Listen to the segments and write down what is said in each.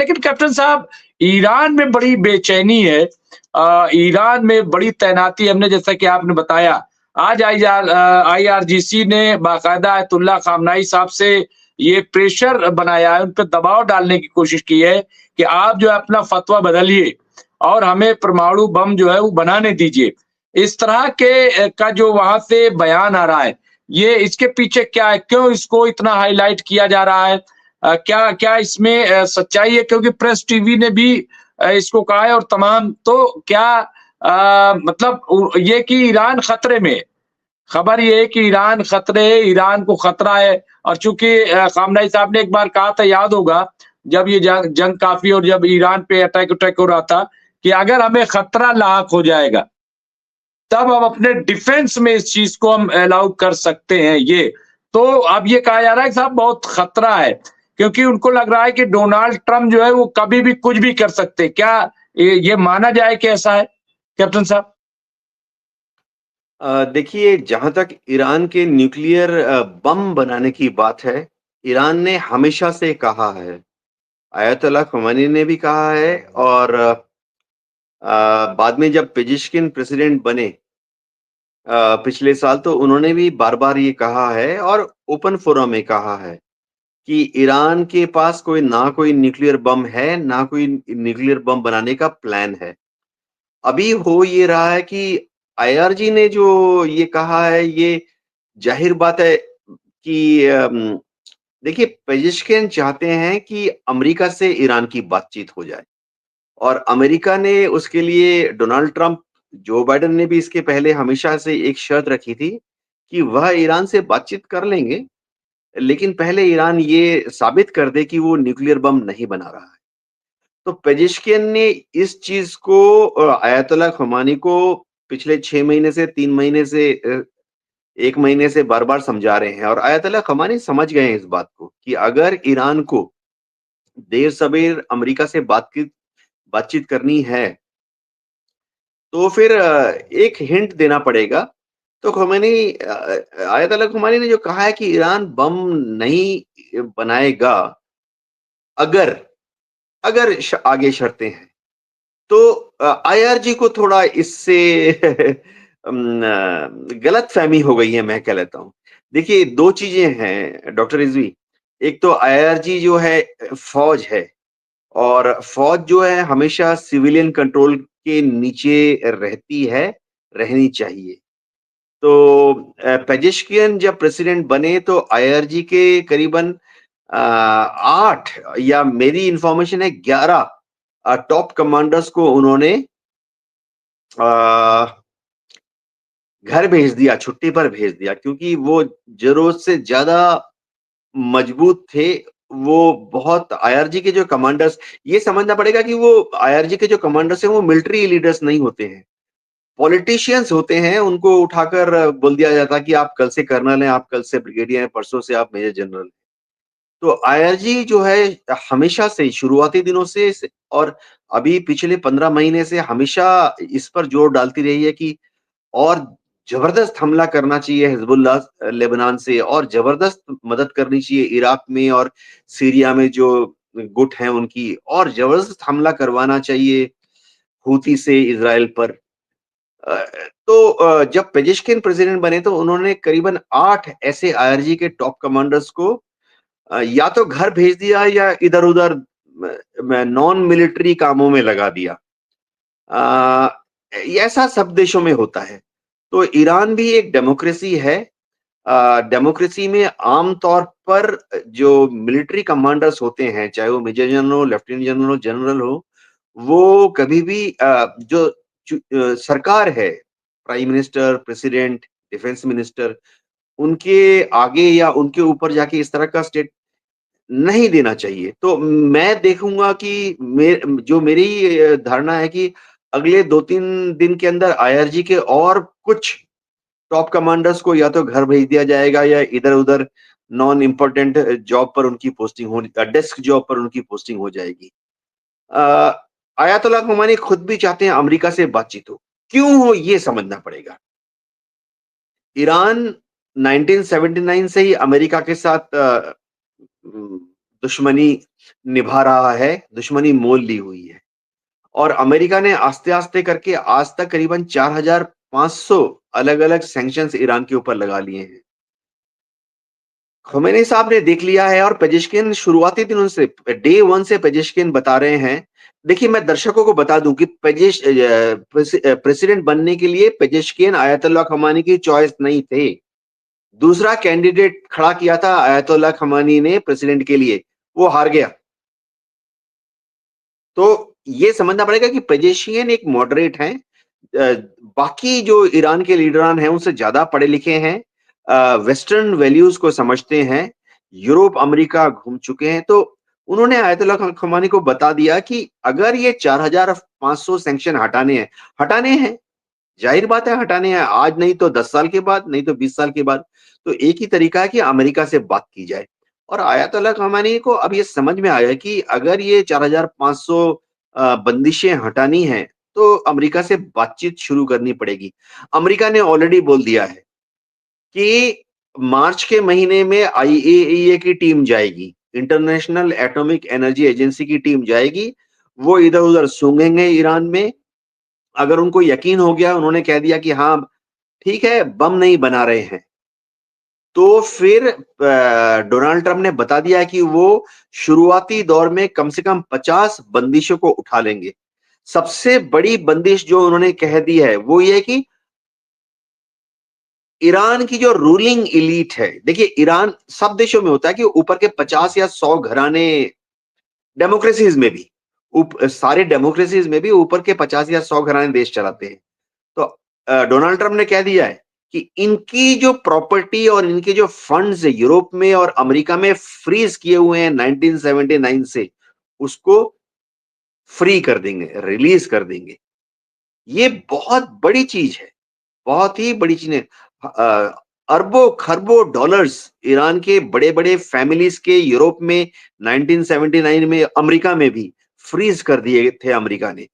लेकिन कैप्टन साहब ईरान में बड़ी बेचैनी है। ईरान में बड़ी तैनाती हमने जैसा कि आपने बताया, आज आईआरजीसी ने बाकायदा आयतुल्लाह खामनाई साहब से ये प्रेशर बनाया है, उन पे दबाव डालने की कोशिश की है कि आप जो है अपना फतवा बदलिए और हमें परमाणु बम जो है वो बनाने दीजिए। इस तरह के का जो वहाँ से बयान आ रहा है, ये इसके पीछे क्या है? क्यों इसको इतना हाइलाइट किया जा रहा है? क्या क्या इसमें सच्चाई है? क्योंकि प्रेस टीवी ने भी इसको कहा है और तमाम तो क्या मतलब ये कि ईरान खतरे में है। खबर ये है कि ईरान खतरे है, ईरान को खतरा है और चूँकि खामनेई साहब ने एक बार कहा था, याद होगा, जब ये जंग काफ़ी और जब ईरान पे अटैक हो रहा था कि अगर हमें खतरा लाहक हो जाएगा, तब हम अपने डिफेंस में इस चीज़ को हम अलाउ कर सकते हैं ये। तो अब ये कहा जा रहा है कि साहब बहुत खतरा है, क्योंकि उनको लग रहा है कि डोनाल्ड ट्रम्प जो है वो कभी भी कुछ भी कर सकते हैं। क्या ये माना जाए कि ऐसा है, कैप्टन साहब? देखिए, जहाँ तक ईरान के न्यूक्लियर बम बनाने की बात है, ईरान ने हमेशा से कहा है, अयतोल्ला ख़ुमैनी ने भी कहा है और बाद में जब पेजेश्किन प्रेसिडेंट बने पिछले साल, तो उन्होंने भी बार-बार ये कहा है और ओपन फोरम में कहा है कि ईरान के पास कोई न्यूक्लियर बम है, ना कोई न्यूक्लियर बम बनाने का प्लान है। अभी हो ये रहा है कि आईआरजी ने जो ये कहा है, ये ज़ाहिर बात है कि देखिए, पेजेश्किन चाहते हैं कि अमेरिका से ईरान की बातचीत हो जाए और अमेरिका ने उसके लिए डोनाल्ड ट्रम्प, जो बाइडेन ने भी इसके पहले हमेशा से एक शर्त रखी थी कि वह ईरान से बातचीत कर लेंगे, लेकिन पहले ईरान ये साबित कर दे कि वो न्यूक्लियर बम नहीं बना रहा है। तो पेजेश्किन ने इस चीज़ को अयतोल्ला ख़ुमैनी को पिछले 6 महीने से 3 महीने से 1 महीने से बार-बार समझा रहे हैं और अयतोल्ला ख़ुमैनी समझ गए हैं इस बात को कि अगर ईरान को देर-सबेर अमेरिका से बातचीत करनी है, तो फिर एक हिंट देना पड़ेगा। तो अयतोल्ला ख़ुमैनी ने जो कहा है कि ईरान बम नहीं बनाएगा, अगर अगर आगे शर्तें हैं। तो आईआरजी को थोड़ा इससे गलतफ़हमी हो गई है, मैं कह लेता हूँ। देखिए, 2 चीज़ें हैं डॉक्टर रिज़वी। एक तो आईआरजी जो है फ़ौज है और फ़ौज जो है हमेशा सिविलियन कंट्रोल के नीचे रहती है, रहनी चाहिए। तो पेजेश्किन जब प्रेसिडेंट बने तो आईआरजी के करीबन 8 या मेरी इन्फॉर्मेशन है 11 टॉप कमांडर्स को उन्होंने अ, घर भेज दिया, छुट्टी पर भेज दिया क्योंकि वो ज़रूरत से ज़्यादा मजबूत थे। वो बहुत आईआरजी के जो कमांडर्स, ये समझना पड़ेगा कि वो आईआरजी के जो कमांडर्स हैं, वो मिलिट्री लीडर्स नहीं होते हैं। पॉलिटिशियंस होते हैं, उनको उठाकर बोल दिया जाता है कि आप कल से कर्नल हैं, आप कल से ब्रिगेडियर हैं, परसों से आप मेजर जनरल हैं। तो आईआरजी जो है हमेशा से शुरुआती दिनों से और अभी पिछले 15 महीने से हमेशा इस पर जोर डालती रही है कि और जबरदस्त हमला करना चाहिए हिज़्बुल्लाह लेबनान से और जबरदस्त मदद करनी चाहिए इराक में और सीरिया में जो गुट हैं उनकी और जबरदस्त हमला करवाना चाहिए हूती से इज़राइल पर। अ, तो जब पेजेश्किन प्रेसिडेंट बने तो उन्होंने करीबन 8 ऐसे आईआरजी के टॉप कमांडर्स को या तो घर भेज दिया या इधर-उधर नॉन मिलिट्री कामों में लगा दिया। ये ऐसा सब देशों में होता है। तो ईरान भी एक डेमोक्रेसी है। डेमोक्रेसी में आम तौर पर जो मिलिट्री कमांडर्स होते हैं, चाहे वो मेजर जनरल हो, लेफ्टिनेंट जनरल हो, जनरल हो, वो कभी भी सरकार है, prime minister, president, defence minister, उनके आगे या उनके ऊपर जाके इस तरह का स्टेट नहीं देना चाहिए। तो मैं देखूँगा कि जो मेरी धारणा है कि अगले 2-3 दिन के अंदर आईआरजी के और कुछ टॉप कमांडर्स को या तो घर भेज दिया जाएगा या इधर-उधर नॉन इम्पोर्टेंट जॉब पर उनकी पोस्टिंग डेस्क जॉब पर उनकी पोस्टिंग हो जाएगी। अ, अयातुल्लाह ख़ुमैनी खुद भी चाहते हैं अमेरिका से बातचीत हो। क्यों हो ये समझना पड़ेगा। ईरान 1979 से ही अमेरिका के साथ दुश्मनी निभा रहा है, दुश्मनी मोल ली हुई है। और अमेरिका ने आस्ते-आस्ते करके आज तक करीबन 4,500 अलग-अलग सैंक्शंस ईरान के ऊपर लगा लिए हैं। ख़ुमैनी साहब ने देख लिया है और पेजेश्किन शुरुआती दिनों से डे 1 से पेजेश्किन बता रहे हैं। देखिए, मैं दर्शकों को बता दूँ कि प्रेसिडेंट बनने के लिए पेजेश्किन आयतुल्लाह ख़ुमैनी की चॉइस नहीं थे। दूसरा कैंडिडेट खड़ा किया था आयतुल्लाह ख़ुमैनी ने प्रेसिडेंट के लिए, वो हार गया। तो ये समझना पड़ेगा कि पेजेश्किन एक मॉडरेट हैं। बाकी जो ईरान के लीडरान हैं, उनसे ज़्यादा पढ़े-लिखे हैं, वेस्टर्न वैल्यूज़ को समझते हैं, यूरोप, अमेरिका घूम चुके हैं, तो उन्होंने आयतुल्लाह ख़ुमैनी को बता दिया कि अगर ये 4,500 सैंक्शन हटाने हैं, ज़ाहिर बात है हटाने हैं, आज नहीं तो 10 साल के बाद, नहीं तो 20 साल के बाद। तो एक ही तरीका है कि अमेरिका से बात की जाए। और आयतुल्लाह ख़ुमैनी को अब ये समझ में आया कि अगर ये 4,500 बंदिशें हटानी हैं, तो अमेरिका से बातचीत शुरू करनी पड़ेगी। अमेरिका ने ऑलरेडी बोल दिया है कि मार्च के महीने में आईएईए की टीम जाएगी, इंटरनेशनल एटॉमिक एनर्जी एजेंसी की टीम जाएगी। वो इधर-उधर सूंघेंगे ईरान में। अगर उनको यकीन हो गया, उन्होंने कह दिया कि हाँ, ठीक है, बम नहीं बना रहे हैं, तो फिर डोनाल्ड ट्रंप ने बता दिया है कि वो शुरुआती दौर में कम से कम 50 बंदिशों को उठा लेंगे। सबसे बड़ी बंदिश जो उन्होंने कह दी है, वो ये है कि ईरान की जो रूलिंग एलीट है, देखिए ईरान सब देशों में होता है कि ऊपर के 50 या 100 घराने डेमोक्रेसीज़ में भी, सारे डेमोक्रेसीज़ में भी ऊपर के 50 या 100 घराने देश चलाते हैं। तो डोनाल्ड ट्रंप ने कह दिया है कि इनकी जो प्रॉपर्टी और इनके जो फंड्स यूरोप में और अमेरिका में फ्रीज किए हुए हैं 1979 से, उसको फ्री कर देंगे, रिलीज कर देंगे। ये बहुत बड़ी चीज है, बहुत ही बड़ी चीज है। अरबों खरबों डॉलर्स ईरान के बड़े-बड़े फैमिलीज के यूरोप में 1979 में, अमेरिका में भी फ्रीज कर दिए थे अमेरिका ने।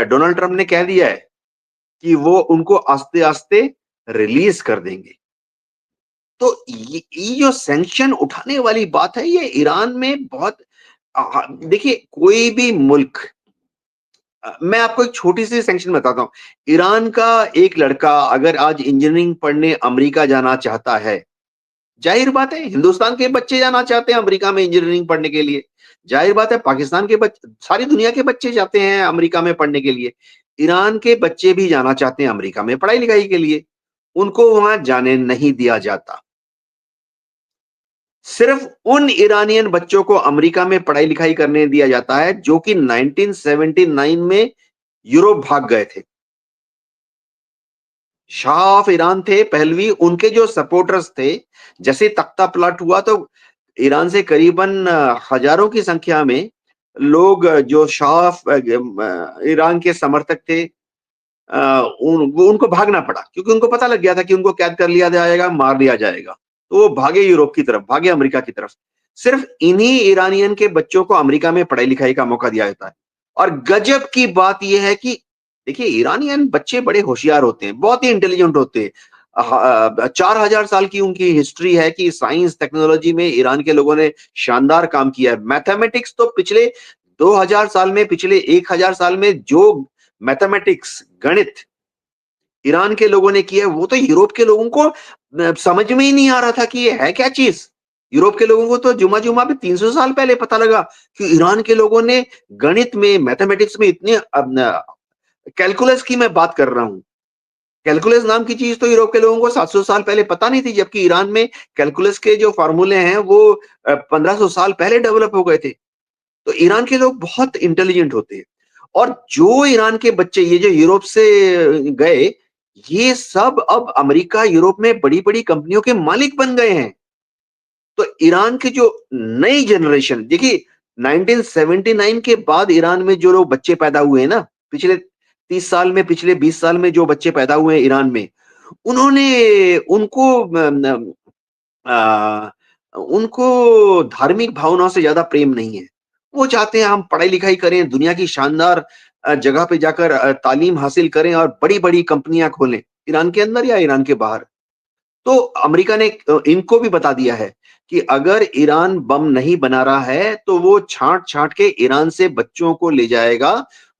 डोनाल्ड ट्रंप ने कह दिया है कि वो उनको आस्ते-आस्ते रिलीज़ कर देंगे। तो ये जो सैंक्शन उठाने वाली बात है, ये ईरान में बहुत देखिए कोई भी मुल्क, मैं आपको एक छोटी-सी सैंक्शन बताता हूँ। ईरान का एक लड़का अगर आज इंजीनियरिंग पढ़ने अमेरिका जाना चाहता है, ज़ाहिर बात है हिंदुस्तान के बच्चे जाना चाहते हैं अमेरिका में इंजीनियरिंग पढ़ने के लिए। ज़ाहिर बात है पाकिस्तान के सारी दुनिया के बच्चे जाते हैं अमेरिका में पढ़ने के लिए। ईरान के बच्चे भी जाना चाहते हैं अमेरिका में पढ़ाई-लिखाई के लिए। उनको वहाँ जाने नहीं दिया जाता। सिर्फ उन ईरानियन बच्चों को अमेरिका में पढ़ाई-लिखाई करने दिया जाता है जो कि 1979 में यूरोप भाग गए थे। शाह ऑफ ईरान थे पहलवी, उनके जो सपोर्टर्स थे, जैसे तख्ता पलट हुआ तो ईरान से करीबन हजारों की संख्या में लोग जो शाह ऑफ ईरान के समर्थक थे, वो उनको भागना पड़ा क्योंकि उनको पता लग गया था कि उनको कैद कर लिया जाएगा, मार दिया जाएगा। तो वो भागे यूरोप की तरफ, भागे अमेरिका की तरफ। सिर्फ इन्हीं ईरानियन के बच्चों को अमेरिका में पढ़ाई-लिखाई का मौका दिया जाता है। और गजब की बात ये है कि देखिए ईरानियन बच्चे बड़े होशियार होते हैं, बहुत ही इंटेलिजेंट होते हैं। 4000 साल की उनकी हिस्ट्री है कि साइंस टेक्नोलॉजी में ईरान के लोगों ने शानदार काम किया है। मैथमेटिक्स तो पिछले 2000 साल में, पिछले 1000 साल में जो मैथमेटिक्स, गणित ईरान के लोगों ने किया है, वो तो यूरोप के लोगों को समझ में ही नहीं आ रहा था कि ये है क्या चीज़? यूरोप के लोगों को तो जुमा-जुमा पे 300 साल पहले पता लगा कि ईरान के लोगों ने गणित में, मैथमेटिक्स में इतने कैलकुलस की मैं बात कर रहा हूँ। कैलकुलस नाम की चीज़ तो यूरोप के लोगों को 700 साल पहले पता नहीं थी, जबकि ईरान में कैलकुलस के जो फ़ॉर्मूले हैं, वो 1500 साल पहले डेवलप हो गए थे। तो ईरान के लोग बहुत इंटेलिजेंट होते हैं। और जो ईरान के बच्चे ये जो यूरोप से गए, ये सब अब अमेरिका, यूरोप में बड़ी-बड़ी कंपनियों के मालिक बन गए हैं। तो ईरान की जो नई जनरेशन देखिए 1979 के बाद ईरान में जो लोग बच्चे पैदा हुए हैं ना, पिछले 30 साल में, पिछले 20 साल में जो बच्चे पैदा हुए हैं ईरान में, उन्होंने अ, उनको धार्मिक भावनाओं से ज़्यादा प्रेम नहीं है। वो चाहते हैं हम पढ़ाई-लिखाई करें, दुनिया की शानदार जगह पे जाकर तालीम हासिल करें और बड़ी-बड़ी कंपनियाँ खोलें, ईरान के अंदर या ईरान के बाहर। तो अमेरिका ने इनको भी बता दिया है कि अगर ईरान बम नहीं बना रहा है तो वो छांट-छांट के ईरान से बच्चों को ले जाएगा,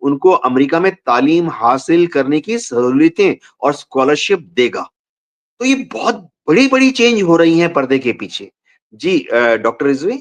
उनको अमेरिका में तालीम हासिल करने की सहूलियतें और स्कॉलरशिप देगा। तो ये बहुत बड़ी-बड़ी चेंज हो रही हैं पर्दे के पीछे। जी डॉक्टर रिज़वी?